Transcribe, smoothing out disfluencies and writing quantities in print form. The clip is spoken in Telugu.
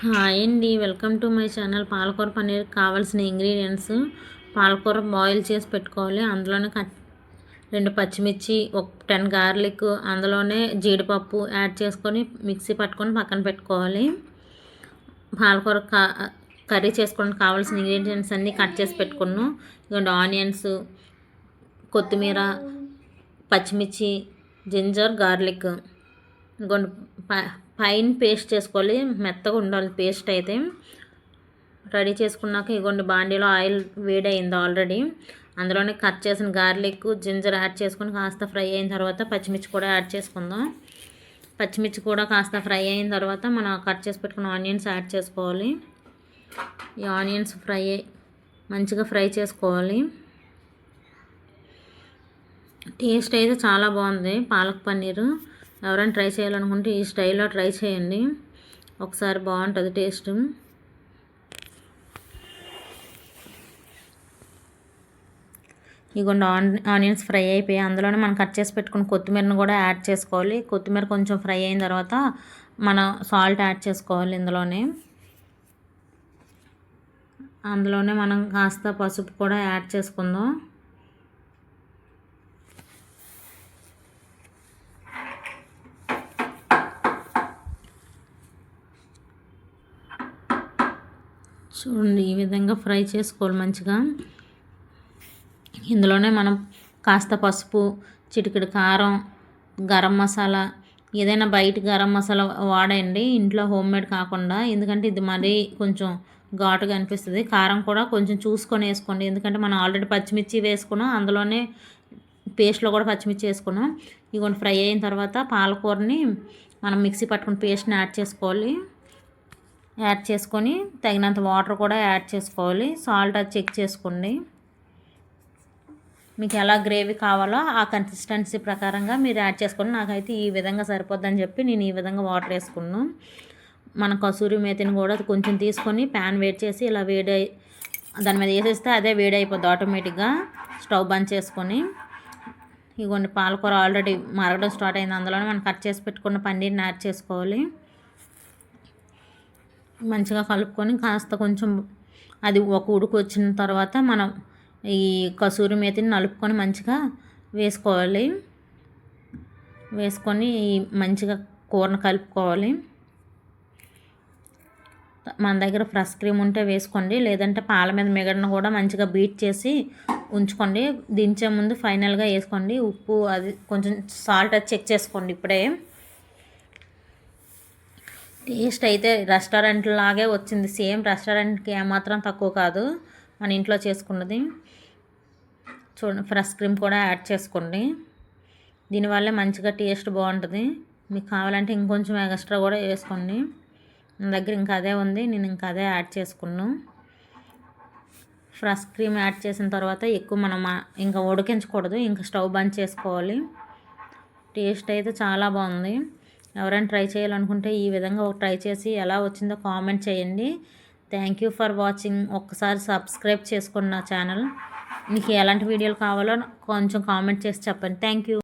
హాయ్ అండి, వెల్కమ్ టు మై ఛానల్. పాలకూర పన్నీర్ కావాల్సిన ఇంగ్రీడియంట్స్: పాలకూర బాయిల్ చేసి పెట్టుకోవాలి. అందులోనే 2 పచ్చిమిర్చి, ఒక 10 గార్లిక్, అందులోనే జీడిపప్పు యాడ్ చేసుకొని మిక్సీ పట్టుకొని పక్కన పెట్టుకోవాలి. పాలకూర కర్రీ చేసుకోవడానికి కావాల్సిన ఇంగ్రీడియంట్స్ అన్నీ కట్ చేసి పెట్టుకున్నాను. ఇదిగోండి ఆనియన్స్, కొత్తిమీర, పచ్చిమిర్చి, జింజర్, గార్లిక్. ఇంకొన్ని పైన పేస్ట్ చేసుకోవాలి, మెత్తగా ఉండాలి పేస్ట్ అయితే. రెడీ చేసుకున్నాక ఇగోండి బాండీలో ఆయిల్ వేడైంది ఆల్రెడీ. అందులోనే కట్ చేసిన గార్లిక్, జింజర్ యాడ్ చేసుకొని కాస్త ఫ్రై అయిన తర్వాత పచ్చిమిర్చి కూడా యాడ్ చేసుకుందాం. పచ్చిమిర్చి కూడా కాస్త ఫ్రై అయిన తర్వాత మనం కట్ చేసి పెట్టుకున్న ఆనియన్స్ యాడ్ చేసుకోవాలి. ఈ ఆనియన్స్ మంచిగా ఫ్రై చేసుకోవాలి. టేస్ట్ అయితే చాలా బాగుంది పాలక్ పన్నీరు. ఎవరైనా ట్రై చేయాలనుకుంటే ఈ స్టైల్లో ట్రై చేయండి, ఒకసారి బాగుంటుంది టేస్ట్. ఇగోండి ఆనియన్స్ ఫ్రై అయిపోయి అందులోనే మనం కట్ చేసి పెట్టుకున్న కొత్తిమీరను కూడా యాడ్ చేసుకోవాలి. కొత్తిమీర కొంచెం ఫ్రై అయిన తర్వాత మనం సాల్ట్ యాడ్ చేసుకోవాలి. అందులోనే మనం కాస్త పసుపు కూడా యాడ్ చేసుకుందాం. చూడండి, ఈ విధంగా ఫ్రై చేసుకోవాలి మంచిగా. ఇందులోనే మనం కాస్త పసుపు, చిటికెడు కారం, గరం మసాలా, ఏదైనా బయట గరం మసాలా వాడండి, ఇంట్లో హోమ్మేడ్ కాకుండా. ఎందుకంటే ఇది మరీ కొంచెం ఘాటుగా అనిపిస్తుంది. కారం కూడా కొంచెం చూసుకొని వేసుకోండి, ఎందుకంటే మనం ఆల్రెడీ పచ్చిమిర్చి వేసుకున్నాం, అందులోనే పేస్ట్లో కూడా పచ్చిమిర్చి వేసుకున్నాం. ఇవన్నీ ఫ్రై అయిన తర్వాత పాలకూరని మనం మిక్సీ పట్టుకుని పేస్ట్ని యాడ్ చేసుకొని తగినంత వాటర్ కూడా యాడ్ చేసుకోవాలి. సాల్ట్ అది చెక్ చేసుకోండి, మీకు ఎలా గ్రేవీ కావాలో ఆ కన్సిస్టెన్సీ ప్రకారంగా మీరు యాడ్ చేసుకోండి. నాకైతే ఈ విధంగా సరిపోద్దని చెప్పి నేను ఈ విధంగా వాటర్ వేసుకున్నాను. మన కసూరి మేతిని కూడా కొంచెం తీసుకొని ప్యాన్ వేడి చేసి ఇలా దాని మీద వేసేస్తే అదే వేడి అయిపోద్ది ఆటోమేటిక్గా. స్టవ్ బంద్ చేసుకొని ఇగోండి పాలకూర ఆల్రెడీ మరగడం స్టార్ట్ అయింది. అందులోనే మనం కట్ చేసి పెట్టుకున్న పన్నీర్ని యాడ్ చేసుకోవాలి. మంచిగా కలుపుకొని కాస్త కొంచెం అది ఒక ఉడుకు వచ్చిన తర్వాత మనం ఈ కసూరి మేతిని నలుపుకొని మంచిగా వేసుకొని మంచిగా కూరను కలుపుకోవాలి. మన దగ్గర ఫ్రెష్ క్రీమ్ ఉంటే వేసుకోండి, లేదంటే పాల మీద మిగడను కూడా మంచిగా బీట్ చేసి ఉంచుకోండి. దించే ముందు ఫైనల్గా వేసుకోండి. ఉప్పు అది కొంచెం సాల్ట్ అది చెక్ చేసుకోండి ఇప్పుడే. టేస్ట్ అయితే రెస్టారెంట్ లాగే వచ్చింది, సేమ్ రెస్టారెంట్కి ఏమాత్రం తక్కువ కాదు మన ఇంట్లో చేసుకున్నది. చూడండి, ఫ్రెష్ క్రీమ్ కూడా యాడ్ చేసుకోండి, దీనివల్లే మంచిగా టేస్ట్ బాగుంటుంది. మీకు కావాలంటే ఇంకొంచెం ఎక్స్ట్రా కూడా వేసుకోండి. నా దగ్గర ఇంకా అదే ఉంది, నేను ఇంకా అదే యాడ్ చేసుకున్నాను. ఫ్రెష్ క్రీమ్ యాడ్ చేసిన తర్వాత ఎక్కువ మనం ఇంకా ఉడికించకూడదు, ఇంకా స్టవ్ బంద్ చేసుకోవాలి. టేస్ట్ అయితే చాలా బాగుంది. ఎవరైనా ట్రై చేయాలనుకుంటే ఈ విధంగా ట్రై చేసి ఎలా వచ్చిందో కామెంట్ చేయండి. Thank you for watching. ఒక్కసారి సబ్స్క్రైబ్ చేసుకోండి నా ఛానల్. మీకు ఎలాంటి వీడియోలు కావాలో కొంచెం కామెంట్ చేసి చెప్పండి. Thank you.